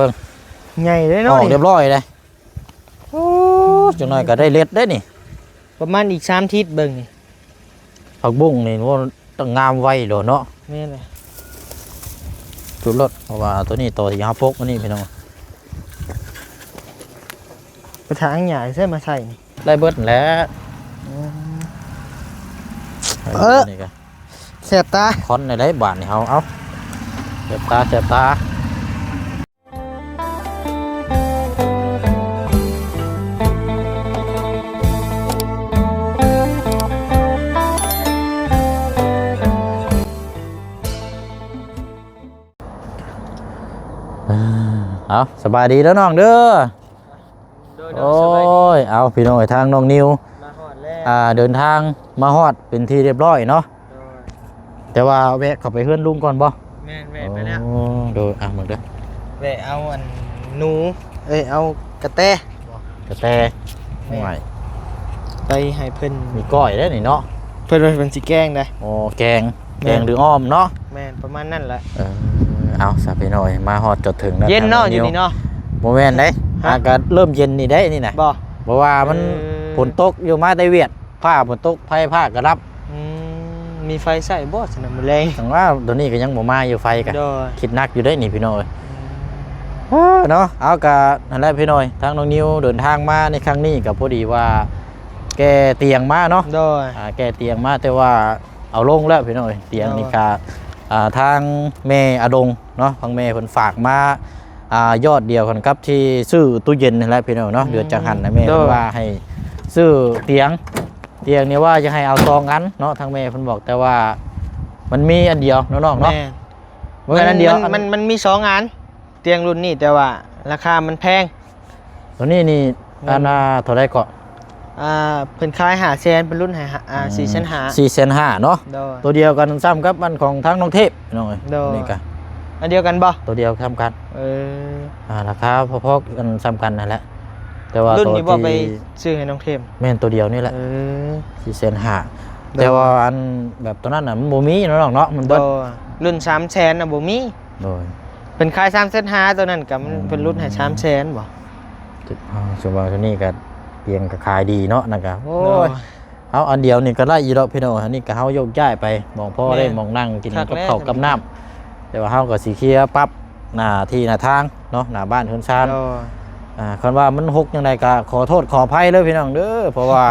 บิ่ง ใหญ่เลย อ เนาะ อกเรียบร้อยเลยโอ้จังหน่อยก็ได้เล็ดได้นี่ ประมาณอีก3ทิศเบิ่งนี่ ผักบุ้งนี่ว่าต้องงามไว้โดดเนาะ แม่นเลย จุดรถเพราะว่าตัวนี้ตัวที่เฮาพกมันนี่พี่น้อง กระถางใหญ่ใช่มาใส่นี่ ได้เบิดแล้ว นี่ก็ แสบตา คอนในได้บาทนี่เฮาเอาเจ็บตาเจ็บตาเอาสบายดีแล้วน้องเด้อโอ้ยเอาพี่น้องทางน้องนิว มาฮอดแล้ว เดินทางมาฮอดเป็นที่เรียบร้อยเนาะแต่ว่าแวะเข้าไปเฮือนลุงก่อนบ่ แม่นแวะไปแล้ว ดูเหมือนเด้อ แวะเอาอันหนูเอากระแต กระแตไม่ไหว ไปให้เพิ่น มีก้อยได้นี่เนาะ เพิ่นว่าเพิ่นสิแกล้งได้ โอ้แกงหรืออ้อมเนาะ แม่นประมาณนั้นแหละ เอาซะไปหน่อยมาฮอดจดถึงแล้ว เย็นเนาะอยู่นี่เนาะ โมเมนต์ได้อากาศเริ่มเย็นนี่ได้นี่นะ บ่ เพราะว่ามันฝนตกอยู่มาได้เวียดผ้าฝนตกไผ่ผ้ากระรับ มีไฟใส่บ่สนามแรง ถึงว่าตัวนี้ก็ยังบ่มาอยู่ไฟกัน โดย คิดนักอยู่ได้นี่พี่น้อยเนาะเอากะนั่นแหละพี่น้อยทางน้องนิวเดินทางมาในครั้งนี้กับพอดีว่าแกเตียงมาเนาะ โดย แกเตียงมาแต่ว่าเอาลงแล้วพี่น้อยเตียงนี่กะทางแม่อดงเนาะทางแม่เพิ่นฝากมายอดเดียวกันครับที่ซื้อตู้เย็นนั่นแหละพี่น้อยเนาะเดือนจังหันนะแม่เพิ่นว่าให้ซื้อเตียงนี่ว่าจะให้เอา2 อันเนาะทางแม่เพิ่นบอกแต่ว่ามันมีอันเดียวน้องๆเนาะ มันเดียวมันมี2 อันเตียงรุ่นนี้แต่ว่าราคามันแพง ตัวนี้นี่อันเท่าไรก็ เพิ่นขาย500,000เป็นรุ่น4,500 เนาะ โดย ตัวเดียวกันซ้ำกับมันของทั้งน้องเทพน้องเอ้ย โดย นี่กัน อันเดียวกันบ่ ตัวเดียวซ้ำกัน ราคาพอๆกันซ้ำกันนั่นแหละแต่ว่า รุ่น ตัว นี้บ่ไป ที่ ซื้อให้น้องเทม แม่นตัวเดียวนี่แหละ4,500แต่ว่าอันแบบตัวนั้นน่ะมันบ่มีเนาะเนาะมันเบิด รุ่น300,000น่ะบ่มี โดย เป็นขาย3,500ตัวนั้นก็มันเป็นรุ่นให้300,000บ่ ส่วนว่าตัวนี้ก็เพียงก็ขายดีเนาะนั่นก็โอ้ โด ย ย เอาอันเดียวนี่ก็ไล่อีดอกพี่น้องอันนี้ก็เฮาโยกย้ายไปมองพ่อได้มองนั่งกินกับข้าวกับน้ำแต่ว่าเฮาก็สิเคลียร์ปั๊บหน้าที่หน้าทางเนาะหน้าบ้านเฮือนชาน โดย คันว่ามันหกจังไดก็ขอโทษขออภัยเด้อพี่น้องเด้อเพราะว่า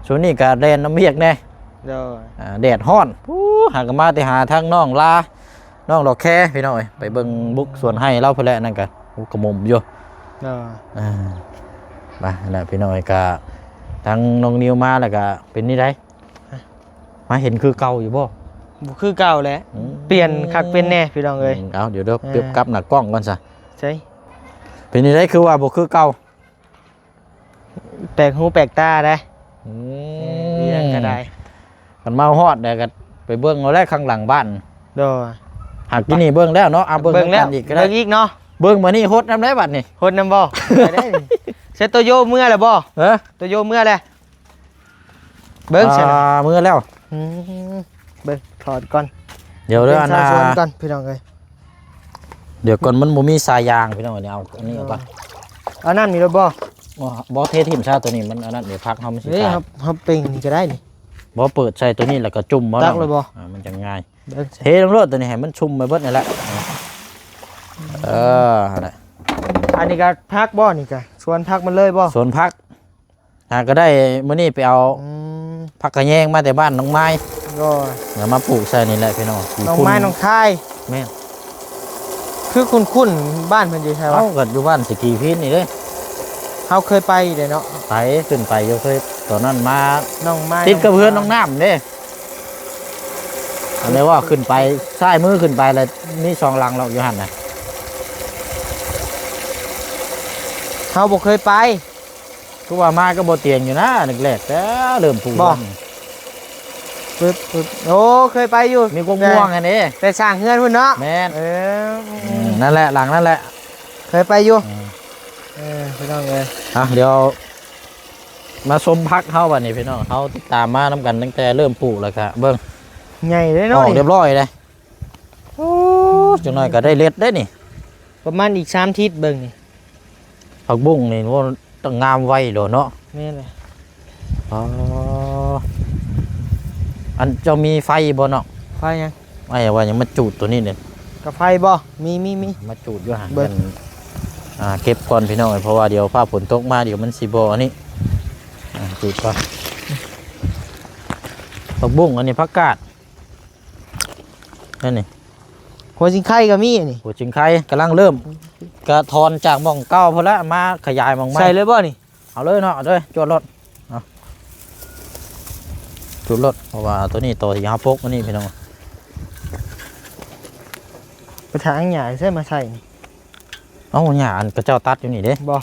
ช่วงนี้ก็แดนน้ำเวียกแน่ โดย แดดร้อนหากมาแต่หาทางน้องลาน้องดอกแค่พี่น้อยไปเบิ่งบุกสวนให้เล่าเพิ่นแหละนั่นก็กระหม่อมอยู่ โดย มานั่นแหละพี่น้อยก็ทางน้องนิวมาแล้วก็เป็นนี่ได้มาเห็นคือเก่าอยู่บ่ บ่คือเก่าแล้วเปลี่ยนคักเป็นแน่พี่น้องเอ้ย เอาเดี๋ยวเปรียบกับหน้ากล้องก่อนซะ ใช่ เป็นนี่ได้คือว่าบ่คือเก่า แปลกหูแปลกตาได้เรียงก็ได้ มันมาฮอดได้ก็ไปเบิ่งเอาแลข้างหลังบ้าน โดย หากที่นี่เบิ่งแล้วเนาะเอาเบิ่ง แล้ว อีกก็ได้ เบิ่งอีกเนาะ เบิ่งมานี่ฮดน้ำได้บัดนี่ คนนำบ่ไปได้นี่เซตโตโยเมื่อแล้วบ่ เอ้อ โตโยเมื่อแล้วเบิ่งใช่ มื้อแล้ว เบิ่งถอดก่อน เดี๋ยวเด้ออัน สา น่ะ วสวนก่อนพี่น้องเอ้ย เดี๋ยวก่อนมันบ่มีสายยางพี่น้องเดี๋ยวเอาอันนี้เอาก่อน เอานั่นมีแล้วบ่ บ่เททิ่มชาตัวนี้มันอันนั้นเดี๋ยวพักเฮามันสิ นี่ ขาด ครับเป่งนี่ก็ได้นี่ บ่เปิดใส่ตัวนี้แล้วก็จุ่มบ่ ตักเลยบ่ มันจะง่าย เบิ่ง เทลงรถตัวนี้ให้มันชุ่มไปเบิดนั่นแหละนั่นแหละ อันนี้ก็พักบ่นี่ก็ชวนพักมันเลยบ่ สวนพักก็ได้มื้อนี้ไปเอา อืม ผักกระแยงมาแต่บ้านน้องไม้ ก็ แล้วมาปลูกใส่นี่แหละพี่น้อง น้องไม้น้องคาย แม่น คือคุ้นๆบ้านเพิ่นอยู่ใช่ปะ เอ้าก็อยู่บ้านสกีพินนี่เด้ เฮาเคยไปเด้เนาะ ไปขึ้นไปอยู่เคยตอนนั้นมา น้องไม้ ติดกับเพื่อนน้องน้ำเด้อันนี้ว่าขึ้นไปซ้ายมือขึ้นไปแล้วนี่สองหลังเราอยู่หั่นน่ะ เฮาบ่เคยไป คือว่ามาก็บ่เตียงอยู่นะแรกๆแต่เริ่มปลูก บ่ บ้าน ปึ๊บโอ้เคยไปอยู่ มีกวม่วงอันนี้ แต่สร้างเฮือนพุ่นเนาะ แม่น อ นั่นแหละหลังนั่นแหละ เคยไปอยู่พี่น้องเอ้ย เดี๋ยวมาชมพักเฮาบัดนี้พี่น้องเฮาติดตามมานํกันตั้งแต่เริ่มปลูกแล้วก็เบิ่ง ใหญ่เลย อ เนาะ อกเรียบร้อยเลยโอ้จังน้อยก็ได้เล็ดได้นี่ ประมาณอีก3ทิศเบิ่งนี่ ผักบุ้งนี่ว่าต้องงามไว้โดเนาะ แม่นเลย อ๋ออันเจ้ามีไฟบ่เนาะ ไฟยัง ไม่ว่ายังมาจูดตัวนี้เนี่ย กับไฟบ่มี มาจูดอยู่ห่าง เบิ่ กั ง นเก็บก่อนพี่น้องเพราะว่าเดี๋ยวฟ้าฝนตกมาเดี๋ยวมันสิบ่อันนี้จูดก่อนผักบุ้งอันนี้ผักกาดนั่นนี่ หัวสิงไข่ก็มีอันนี่ หัวจิงไข่กำลังเริ่มกระทอนจากหม่องเก้าพอละมาขยายหม่องใหม่ ใส่เลยบ่นี่ เอาเลยเนาะเอาเลยจวดรถเอาจวดรถเพราะว่าตัวนี้ตัวที่ห้าพกอันนี้พี่น้อง ไปทางหญ้าใส่มาใส่นี่ เอาหญ้าอันกระเจ้าตัดอยู่นี่เด้ บ่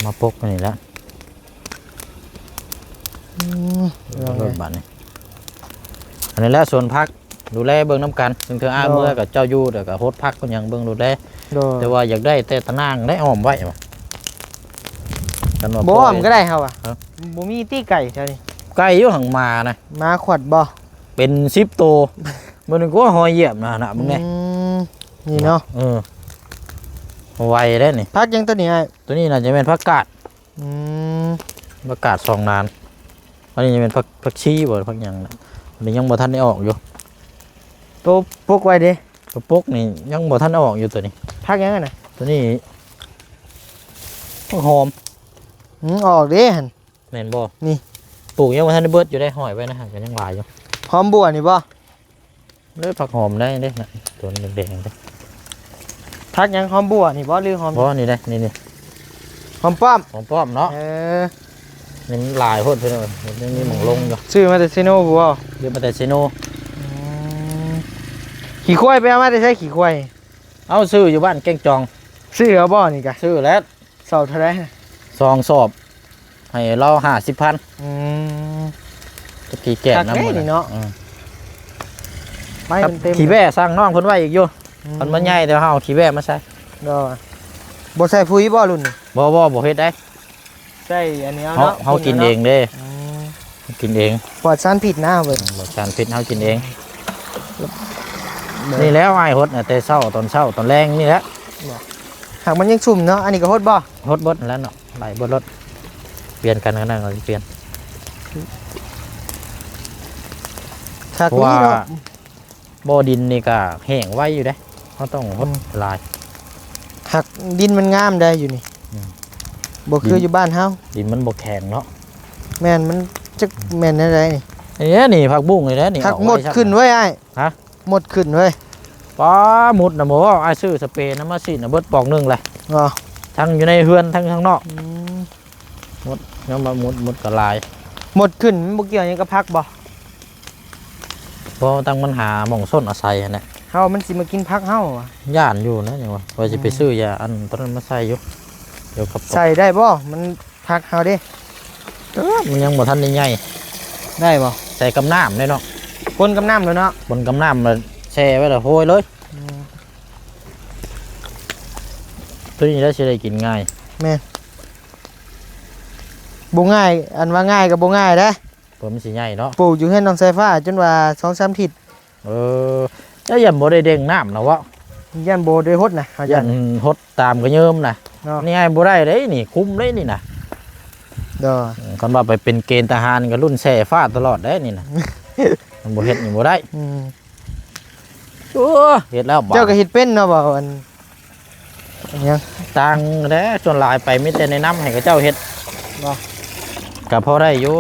มาพกอันนี้แล้ว รถบัตรนี่อันนี้แหละส่วนพักดูแลเบิ่งน้ำกันถึงเธออ้างเมื่อกับเจ้าอยู่เดี๋ยวกับโฮสพักก็ยังเบิ่งดูแลแต่ว่าอยากได้แต่ตะนางได้อ้อมไว้กันว่า บ่มก็ได้เฮาอ่ะ ฮะ บ่มีตี้ไก่เท่านี้ ไก่อยู่ห่างมานะ มาขวดบ่ เป็น10ตัวมันก็หอยเหยียบนะมึงไง นี่เนาะ ไวได้นี่ พักยังตัวนี้ไอ้ ตัวนี้น่าจะเป็นผักกาด อืม ผักกาดซองนานอันนี้จะเป็นผักชีบ่ผักหยังนะอันนี้ยังบ่ทันได้ออกอยู่ ตัวพกไว้เด้ กระปกนี่ยังบ่ทันได้ออกอยู่ตัวนี้ พักยังไงน่ะ ตัวนี้หอม ออกเด้หั่น แม่นบ่ นี่ ปลูกยังบ่ทันได้เบิดอยู่ได้หอยไว้นะฮะก็ยังหลายอยู่ หอมบัวนี่บ่ เลยผักหอมได้เด้นะตัวนี้แดงๆเด้ พักยังหอมบัวนี่บ่หรือหอม บ่นี่ได้นี่ หอมป้อม หอมป้อมเนาะ นี่มันหลายโพดเพิ่นว่ามันมีหม่องลงอยู่ ซื้อมาแต่เซโนบัว เดี๋ยวมาแต่ซิโน ขี่ควายไปเอามาได้ใช้ขี่ควาย เอาซื้ออยู่บ้านแก้งจอง ซื้อเอาบ่นี่กะ ซื้อแล้ว เสาเท่าไหร่ ซองสอบให้เรา50,000 อืม ตะกี้แก่น้ำ คักแน่นี่เนาะ ไป ครับ มันเต็ม ขี้แว่สร้างน้องเพิ่นไว้อีกอยู่มันบ่ใหญ่แต่เฮาเอาขี้แว่มาใส่ ก็บ่ใส่ปุ๋ยบ่รุ่นนี่ บ่เฮ็ดได้ ใส่อันนี้เอา เฮา เนาะ เฮากินเองเด้ อืม กินเอง ปลอดสารพิษนะเว้ย บ่ชานพิษเฮากินเอง นี่แล้วไอ้ฮดน่ะแต่เช้าตอนแรงนี่แหละ หากมันยังชุ่มเนาะอันนี้ก็ฮดบ่ ฮดเบดนั่นแหล้วเนาะไหลเบดรถเปลี่ยนกันก็ได้เราเปลี่ยน ฉาก เพราะ นี้ ว่า เนาะ บ่อดินนี่ก็แห้งไว้อยู่เด้เฮาต้องฮดลาย หักดินมันงามได้อยู่นี่ อืม บ่คืออยู่บ้านเฮา ดินมันบ่แข็งเนาะ แม่นมันจักแม่นอะไรนี่ นี่ผักบุ้งนี่แหละนี่ หัก เอา หม ไว้ ด ซัก ขึ้นไว้ไอ้ ฮะ หมดขึ้นไว้ ป้าหมุดน่ะบ่ว่าอ้ายซื้อสเปรย์น้ำมาฉีดน่ะเบิดปอกหนึงเลย อ๋อ ทั้งอยู่ในเฮือนทั้งข้างนอก อืม ยังมามุดก็ลาย หมดขึ้นมันบ่เกี่ยวหยังกับพักบ่ เพราะตั้งปัญหาหม่องส้นอาศัยนั่นแหละ เฮามันสิมากินพักเฮาอะ ย่านอยู่นะจังว่าว่าสิไปซื้อยาอันตอนนั้นมาใส่อยู่เดี๋ยวกับ ใส่ได้บ่มันพักเฮาเด้ มันยังบ่ทันได้ใหญ่ ได้บ่ ใส่กับน้ำได้เนาะ คนกับน้ำแล้วเนาะ บนกับน้ำมันแช่ไว้แล้วโหยเลย อืม ตัวนี้ได้สิได้กินง่าย บ่ง่ายอันว่าง่ายก็บ่ง่ายเด้ เพิ่นมันสิใหญ่เนาะ ปลูกอยู่เฮือนน้องสายฟ้าจนว่า 2-3 ทิศ เออเจ้ายันบ่ได้เด้งน้ำนะวะ ย่านบ่ได้ฮดนะเฮา ยั ย่าน นหดตามก็เยิมนะ เนาะ นี่ไงบ่ได้เด้นี่คุ้มเด้นี่นะ ดอ คันว่าไปเป็นเกณฑ์ทหารก็รุ่นแช่ฟ้าตลอดได้นี่นะมันบ่เฮ็ดนี่บ่ได้ อืม โอ้เฮ็ดแล้วบ่ เจ้าก็เฮ็ดเป็นเนาะบ่อันหยัง ต่างแท้ส่วนหลายไปมีแต่ในน้ำให้กับเจ้าเฮ็ด บ่ ก็พอได้อยู่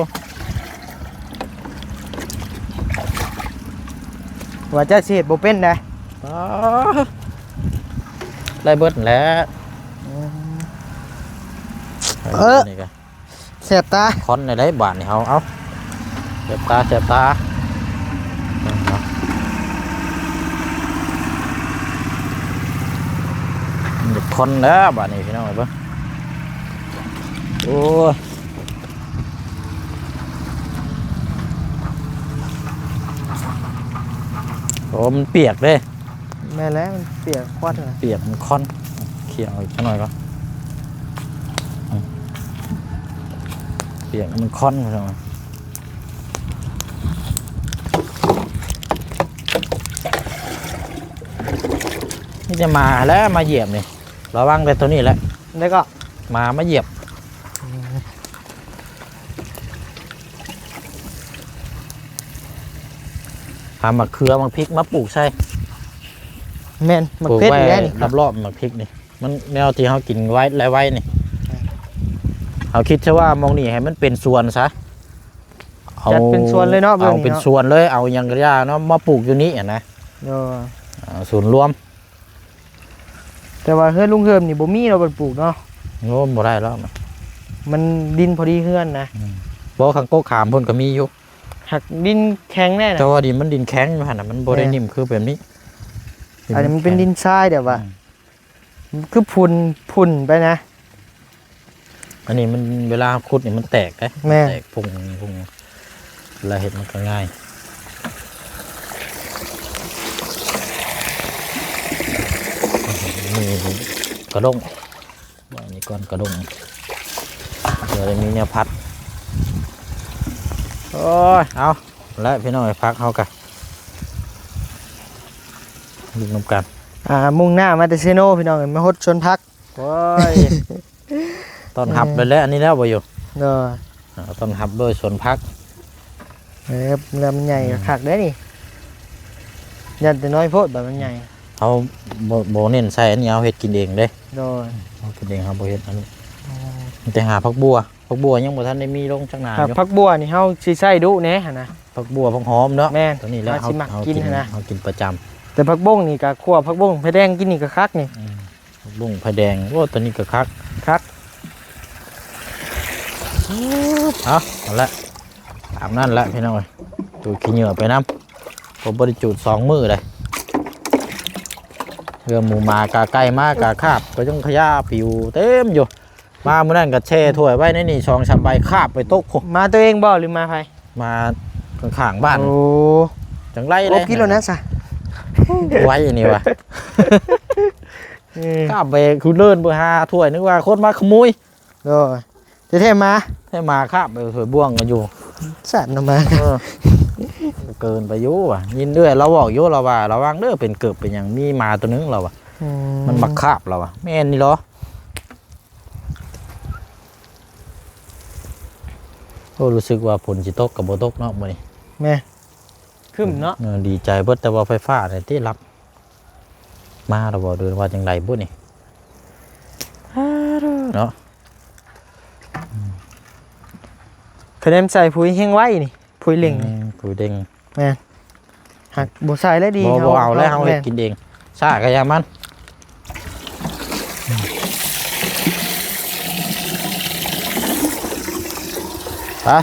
ว่าเจ้าสิเฮ็ดบ่เป็นเด้ อ๋อได้เบิดนั่นแหล้ว นี่ก็ แสบตา คอนในได้บาทนี่เอาเจ็บตาเด็กคอนแล้วบาทนี้พี่น้องเอ้ยเบิ่งโอ้ยโอ้มันเปียกเด้ แม่นแล้วมันเปียกควัดน่ะ เปียกมันคอนเขี่ยเอาอีกหน่อยก่อนเปียกมันคอนพี่น้อง นี่จะมาแล้วมาเหยียบนี่ระวังแต่ตัวนี้แหละ แล้วก็ มาเหยียบหามาเขือมาพริกมาปลูกใช่ แม่นมัก ปลูก เพชร ไว้ อีกแล้วนี่ รอบๆมาพริกนี่มันแนวที่เขากินไว้ไรไว้นี่เขาคิดซะว่ามองนี่ให้มันเป็นสวนซะ จัดเป็นสวนเลยเนาะ เอาเป็นสวนเลยเอาอย่างกระยาเนาะมาปลูกอยู่นี่นะ เออ ศูนย์รวม แต่ว่าเฮือนลุงเฮิมนี่บ่มีเราบ่ปลูกเนาะ โน้มบ่ได้แล้ว มันดินพอดีเฮือนนะ บ่ขังโก้ขามพ่นก็มีอยู่ หักดินแข็งแน่นะ แต่ว่าดินมันดินแข็งอยู่หั่นน่ะมันบ่ได้นิ่มคือแบบนี้ อันนี้มันเป็นดินทรายเดี๋ยวว่าคือพุ่นไปนะ อันนี้มันเวลาขุดนี่มันแตกได้ แม่ แตกพุงเวลาเห็ดมันก็ง่ายมีกระด้งอันนี้ก้อนกระด้งเดี๋ยวจะมีเนี่ยพัดโอ้ยเอาแล้วพี่น้อยพักเขากันลุกน้ำกัน มุ่งหน้ามาแต่เซโนพี่น้องมาฮดชนพัก โอ้ยตอนหับเลยแล้วอันนี้แล้วบ่อยู่ เนาะ ตอนหับด้วยสวนพัก ลำใหญ่กับขักได้นี่ยันแต่น้อยโพดแบบมันใหญ่ เขาโบเน้นใส่อันนี้เอาเห็ดกินเองเด้ โดย เอากินเองครับโบเห็ดอันนี้แต่หาผักบัวยังบ่ทันได้มีลงจักหนาอยู่ พักบัวนี่เฮาสิใส่ดุแหน่หั่นนะ ผักบัวผักหอมเนาะ แม่น ตัวนี้แหล้ว เอาสิมักกินนะ เขากินประจ แต่พักบงนี่ก็คั่วพักบงไผแดงกินนี่ก็คักนี่ ำผักบุ้งไผ่แดงโอ้ตัวนี้ก็คัก คัก เอาละตามนั่นแหละพี่น้อยจูดขี้เหงื่อไปน้ำผมบริจูด2 มื้อเลยเรือหมูมากาไก่มากาคาบก็ต้องขยะผิวเต็มอยู่มาเมื่อนั้นก็แช่ถ้วยไว้ในนี่2-3 ใบคาบไปโต๊ะโค มาตัวเองบ่หรือมาไผ มาข้างๆบ้าน โอ้ จังไร ค เล รบ ย กิโลนะซะ ไว้อย่างนี้วะข้าบไปคุณเลินเบอร์5 ถ้วยนึกว่าคนมาขโมย โดยจะเท่มา ให้มาข้าบไปถ้วยบ่วงกันอยู่ สัตว์นำมา เกินไปอยู่ว่ะยินด้วยเราบอกอยู่เราว่าระวังเด้อเป็นเกือบเป็นอย่างมีมาตัวนึงเราอ่ะมันมาคาบเราอ่ะแม่นนี่เหรอโอ้รู้สึกว่าฝนสิตกกับบ่ตกเนาะมื้อนี้ แม่ขึ้นเนาะ ดีใจเบิดแต่ว่าไฟฟ้าเนี่ยที่รับมาเราบอกดูว่าจังไดบุนี่เนาะ คะแนนใส่ปุ๋ยแห้งไว้นี่ปุ๋ยเหล่งนี่ ปุ๋ยเด้ง แม่หักบ่ใส่แล้วดี บ่เอาแล้วเฮาเฮ็ดกินเองซาก็อย่ามัน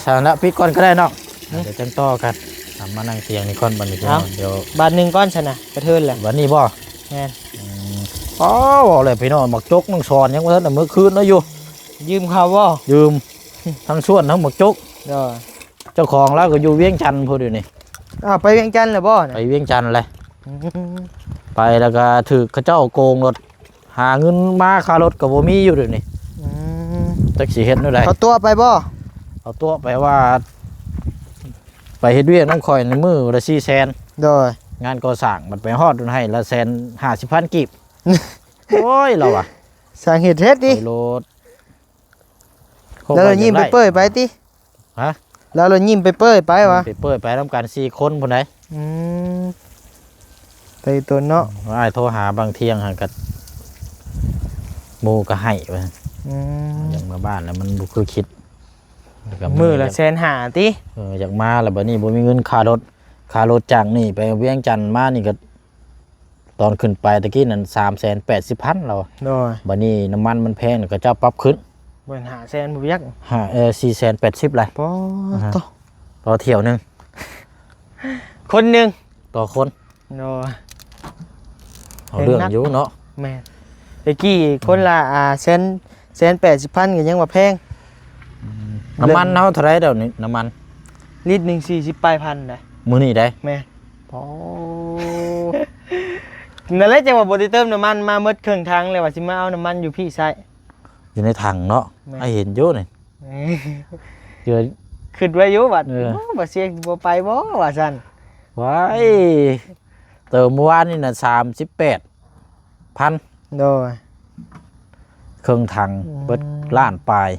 สารละพี่ก่อนก็ได้เนาะเดี๋ยวจังต่อกันมานั่งเตียงนี่ก่อนบัดนี้เดี๋ยว บาทหนึงก้อนชนะกระเทินแหละ วันนี้บ่ แม่น อ๋อบอกเลยพี่น้องหมักจกน้องสอนยังว่าแต่เมื่อคืนเนาะอยู่ ยืมเขาบ่ ยืมทั้งส่วนทั้งหมักจก เด้อ เจ้าของแล้วก็อยู่เวียงจันทน์พูดอยู่นี่ ไปเวียงจันทน์แล้วบ่ ไป น่ะ เวียงจันทน์เลยไปแล้วก็ถือเขาเจ้าโกงรถหาเงินมาค่ารถกับบ่มีอยู่เดี๋ยวนี้ อืม จักสิเฮ็ดแนวใด เขาตัวไปบ่ เอาตัวไปว่า ไปเฮ็ดเวียกน้ำข่อยในมือละ400,000 โดย งานก่อสร้างมันไปฮอดจนให้ละ150,000กีบ โอ้ยเราอะ สร้างเฮ็ดเฮ็ดดิ ไปโลด แล้วเรายิ้มไปเป้ยไปติ ฮะ แล้วเรายิ้มไปเป้ยไปวะ ไปเปิดไปทำการ4 คนพุ่นใด อืมไปตัวเนาะ อ้ายโทรหาบางเที่ยงหันกัหมู่ก็ให้ว่า อืม อย่างมาบ้านแล้วมันบ่คือคิดแล้วก็ มือละ150,000ติ อยากมาแล้วบัดนี้บ่มีเงินค่ารถจากนี่ไปเวียงจันทน์มานี่ก็ตอนขึ้นไปตะกี้นั่น380,000เรา โดย บัดนี้น้ำมันมันแพงก็เจ้าปรับขึ้น บ่หาแสนบ่ยัก 480เลย ปอตอ ต่อเที่ยวหนึง คนหนึง ต่อคน โดย เอาเรื่องอยู่เนาะ แม่นตะกี้คนละ180,000ก็ยังว่าแพง น้ำมันเฮาเท่าไหร่เดี๋ยวนี้น้ำมัน ลิตรหนึง40ปลายพันได้ มื้อนี้ได้ แม่นพอนั่นแหละจังว่าบ่ได้เติมน้ำมันมาหมดครึ่งทางเลยว่าสิมาเอาน้ำมันอยู่พี่ไส อยู่ในถังเนาะ แม่ ไอ้เห็นอยู่นี่เจอ คิดไว้อยู่บัด เออ บ่เสียบ่ไปบ่ว่าซั่น ไว้เติมเมื่อวานนี่น่ะ38 1,000 โดย เครื่องถังเบิดล้านปลาย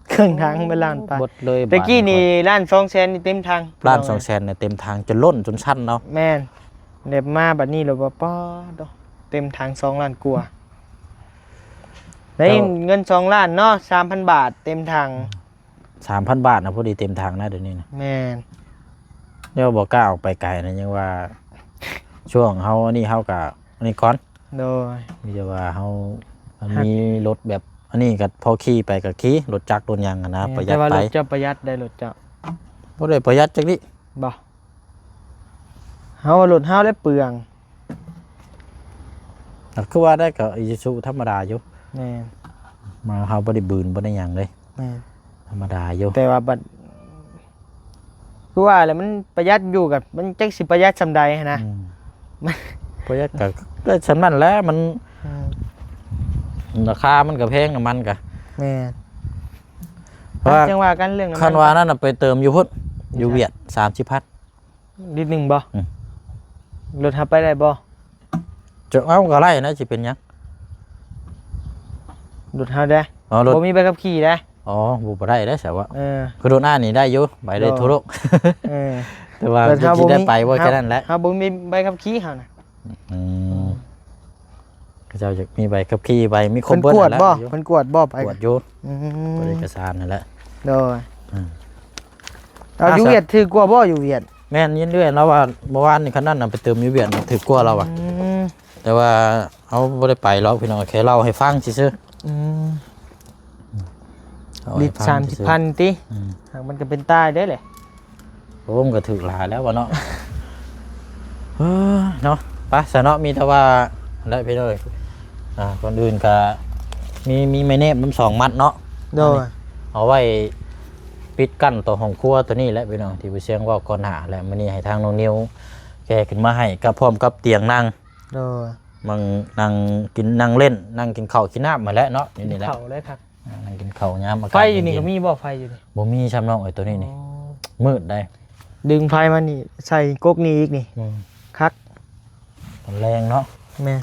เครื่องทางเป็นล้านไป เบิดเลย ตะกี้นี่ล้าน200,000นี่เต็มทาง ล้าน2แสนเนี่ยเต็มทางจนล้นจนชั้นเนาะ แม่นเด็บมาบัดนี้เราบ่ป้อดอกเต็มทาง2ล้านกว่าได้เงิน2ล้านเนาะ 3,000 บาทเต็มทาง 3,000 บาทนะพอดีเต็มทางนะเดี๋ยวนี้นะ แม่น เดี๋ยวบ่กล้าออกไปไกลนะยังว่าช่วงเฮาอันนี้เฮาก็อันนี้ก่อน โดย มีแต่ว่าเฮามันมีรถแบบอันนี้ก็พอขี่ไปก็ขี่รถจักรรถยางอะนะประหยั แต่ ด ว่า ไป รถเจ้าประหยัดได้รถเจ้า บ่ได้ประหยัดจักนิ บ่เฮารถเฮาได้เปลือง คือว่าได้ก็อีซูธรรมดาอยู่ แม่น มาเฮาบ่ได้บืนบ่ได้หยังเลย แม่น ธรรมดาอยู่ แต่ว่าบัดคือว่าแหละมันประหยัดอยู่กับมันจักสิประหยัดซำใดหั้นนะ อืมประหยัดก็ได้ฉันนั่นแหละมันราคามันก็แพงน้ำมันก็ แม่น ว่า จังว่ากันเรื่องน้ำ คันว่านั่นน่ะไปเติมอยู่พุ่นอยู่เวียด30,000 นิดหนึงบ่ อืม รถเฮาไปได้บ่ จะเอาก็ไล่นะสิเป็นหยัง รถเฮาได้ อ๋อรถ บ่มีใบขับขี่ได้ อ๋อบ่ได้ได้อแต่ว่า เออ คือโดนหน้านี่ได้อยู่ใบได้ทั่วโลก เออ แต่ว่าจะสิได้ไปว่าแค่นั้นแหละ เฮาบ่มีใบขับขี่เฮาน่ะ อืมเจ้าจะมีใบขับขี่ใบมีครบ เพิ่น เบิด กวด นั่นแหละ บ่ อยู่ เพิ่นกวดบ่ไป กวดอยู่ อื กวด ม เอกสารนั่นแหละ โดย อืม เอาอยู่เวียดถือกว่าบ่อยู่เวียด แม่นยินเรื่อยแล้วว่าเมื่อวานนี่คันนั้นน่ะไปเติมอยู่เวียดน่ะถือกลัวเราอ่ะ ม แต่ว่าเอาบ่ได้ไปหรอกพี่น้องแค่เล่าให้ฟังซื่อ อืม ๆเอา ลิ ให้ ตร ฟังซื่อๆ 30,000ติ อืม หากมันก็เป็นตายได้แหละ โอ้มนก็ถือหลายแล้ววะเนาะ เนาะไปะสะเนาะมีแต่ว่าได้พี่น้อยคนอื่นก็มีไม้เนบน้ำ2 มัดเนาะ โดย เอาไว้ปิดกั้นตัวห้องครัวตัวนี้แหละพี่น้องที่ไปเชียงว่าก่อนหาและมื้อนี้ให้ทางน้องนิวแกขึ้นมาให้กับพร้อมกับเตียงนั่ง โดย มังนั่งกินนั่งเล่นนั่งกินข้าวกินน้ำมาแล้วเนาะนี่แหละ เข้าเลยครับ นั่งกินข้าวยามอากาศ ไฟอยู่นี่ เย็ ก็มีบ่ไฟอยู่นี่ บ่มีช้ำน้องไอ้ตัวนี้นี่มืดได้ ดึงไฟมานี่ใส่ก๊กนี่อีกนี่ อืม คัก มันแรงเนาะ แม่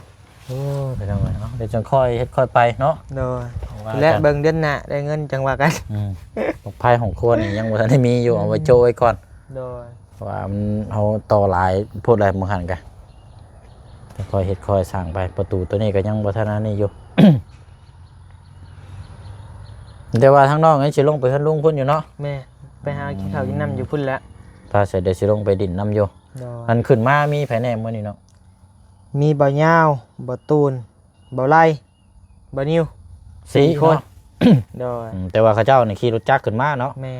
โอ้ไปทางไหนเนาะเดี๋ยวจะค่อยเฮ็ดค่อยไปเนาะ โดย ว่า และ กัน เบิ่งเดือนหน้าได้เงินจังว่ากัน อืมดอกไผ่ของครัวนี่ยังบ่ทันได้มีอยู่เอาไว้โจไว้ก่อน โดย เพราะว่ามันเฮาต่อหลายพูดหลายมื้อหันกันค่อยเฮ็ดค่อยสร้างไปประตูตัวนี้ก็ยังบ่ทันอันนี้อยู่ แต่ว่าทางน้องนี่สิลงไปเฮือนลุงพุ่นอยู่เนาะ แม่ไปหากินข้าวกินน้ำอยู่พุ่นแล้ว ถ้าเสร็จเดี๋ยวสิลงไปดินน้ำอยู่ โดย อันขึ้นมามีไผแหน่มื้อนี้เนาะ มีบ่าวยาวบ่ตูนบ่ไล่บ่นิ้ว สี่ คน เนาะ โดย แต่ว่าเขาเจ้านี่ขี่รถจักรขึ้นมาเนาะ แม่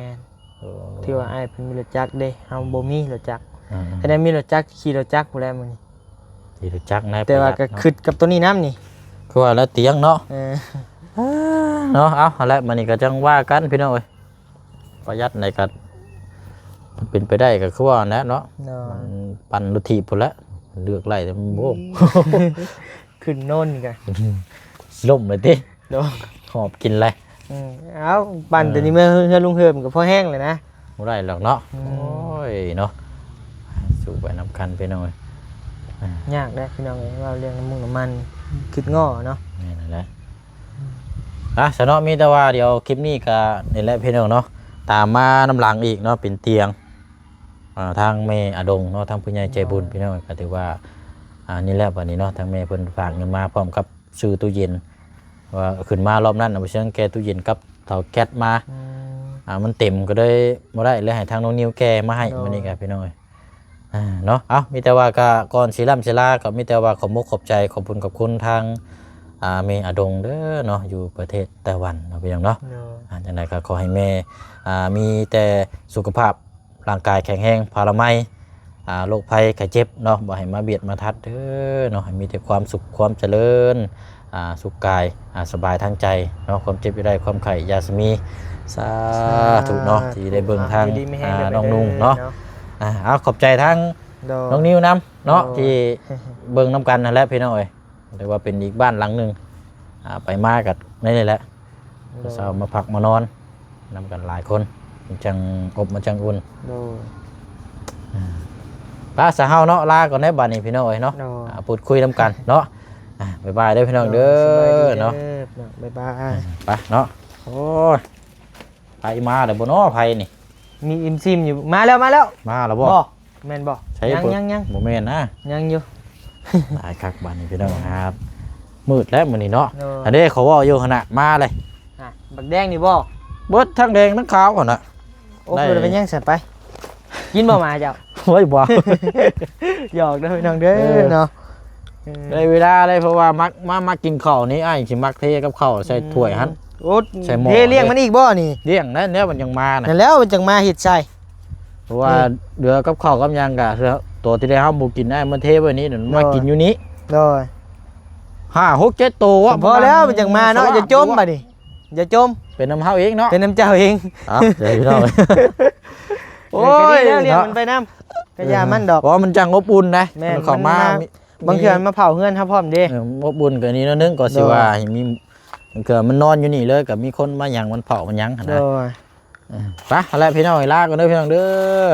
ที่ว่าอ้ายเพิ่นมีรถจักรเด้เฮาบ่มีรถจักร อืม ถ้าได้มีรถจักรขี่รถจักรพู้นแหล้วมื้อนี้ ขี่รถจักรนาย แต่ว่าก็ ประหยัดเนาะ ขึ้นกับตัวนี้น้ำนี่ คือว่าแล้วเตียงเนาะ เออ เนาะเอาละมันนี่ก็จังว่ากันพี่น้องเอ้ยประหยัดในกันมันเป็นไปได้ก็คือว่านะเนาะ โด มัน ย ปั่นรถถีบพุ่นละเลือกไล่แต่มันโบ้ ขึ้นโน่นกัน ล่มเลยติ โดย หอบกินอะไร เอาปั่นตัวนี้เมื่อเฮือลุงเฮิมกับพ่อแห้งเลยนะ บ่ได้หรอกเนาะ อืม โอ้ยเนาะสู่ไปน้ำคันพี่น้องเอ้ย ยากได้พี่น้องเอ้ยว่าเรื่องน้ำมันน้ำมันคิดง้อเนาะ นี่นั่นแหละสนอมีแต่ว่าเดี๋ยวคลิปนี้ก็นี่แหละพี่น้องเนาะตามมาน้ำหลังอีกเนาะเป็นเตียงทางแม่อดงเนาะทางผู้ใหญ่ใจบุญพี่น้องก็ถือว่านี่แหละวันนี้เนาะทางแม่เพิ่นฝากเงินมาพร้อมกับซื้อตู้เย็นว่าขึ้นมารอบนั้นเอาไปเชิงแกตู้เย็นกับเตาแก๊สมามันเต็มก็เลยบ่ได้เลยให้ทางน้องนิวแกมาให้วันนี้ครับพี่น้องเอ้ยเนาะมีแต่ว่าก็ก่อนสิล่ำสิลาก็มีแต่ว่าขอบมุกขอบใจขอบคุณทางแม่อดงเด้อเนาะอยู่ประเทศไต้หวันเนาะพี่น้องเนาะ จังไดก็ขอให้แม่มีแต่สุขภาพร่างกายแข็งแรงพลามัยโรคภัยไข้เจ็บเนาะบ่ให้มาเบียดมาทัดเด้อเนาะให้มีแต่ความสุขความเจริญสุขกายสบายทางใจเนาะความเจ็บอย่าได้ความไข้อยาสมีสาธุเนาะที่ได้เบิ่งทางน้องนุ่งเนาะเอาขอบใจทั้งน้องนิ้วนํเนาะที่เบิ่งนํกันนั่นแหละพี่น้องเอ้ยแต่ว่าเป็นอีกบ้านหลังนึงไปมากับนี่แหละเช้ามาพักมานอนนำกันหลายคนมันจังอบมันจังอุ่นลาสะเฮาเนาะลาก่อนได้บัดนี้พี่น้องเอ้ยเนาะพูดคุยนำกันเนาะ บ๊ายบายเด้อพี่น้องเด้อเนาะ บ๊ายบาย ไปเนาะโอ้ยไปมาเดี๋ยวบ่เนาะไผนี่ มีอิมซิมอยู่มาแล้วมาแล้วบ่ แม่นบ่ ใช้ ยัง บ่แม่นนะ ยังอยู่ ตายคักบัดนี้พี่น้องครับ มืดแล้วมื้อนี้เนาะ เอออั อันนี้เขาเว้าอยู่ขณะมาเลย บักแดงนี่บ่ เบิดทั้งแดงทั้งขาวก่อนน่ะ โอ้คือเป็นยังสั่นไปกินบ่มาเจ้า เฮ้ยบ่ หยอกเด้อพี่น้องเด้อเนาะ ได้เวลาเลยเพราะว่ามักกินข้าวนี้อ้ายสิมักเทกับข้าวใส่ถ้วยหั่น โอ้ ใส่หม้อ เทเลี้ยงมันอีกบ่นี่ เลี้ยงนั่นแล้วมันยังมาน่ะ นั่นแล้วมันจังมาเฮ็ดใส่ เพราะว่าเหลือกับข้าวกับหยังก็ตัวที่ได้เฮาบ่กินได้มันเทไว้นี้เดี๋ยวมันมากินอยู่นี้ โดย 5 6 7ตัว พอแล้วมันจังมาเนาะอย่าจมบัดนี้อย่าจม เป็นน้ำเฮาเองเนาะ เป็นน้ำเจ้าเอง เอาเดี๋ยวพี่น้อง โอ้ยเลี้ยงมันไปน้ำกระยามันดอก เพราะมันจังอบอุ่นนะ แม่น มันเข้ามา บางเทื่อมาเผาเฮือนเฮาพร้อมเด้ อบอุ่นกว่านี้แล้วนึงก็สิว่าให้มีบางเทื่อมันนอนอยู่นี่เลยก็มีคนมาหยังมันเผามันหยังหั่น โด นะ ย ไปเอาละพี่น้องลาก่อนเด้อพี่น้องเด้อ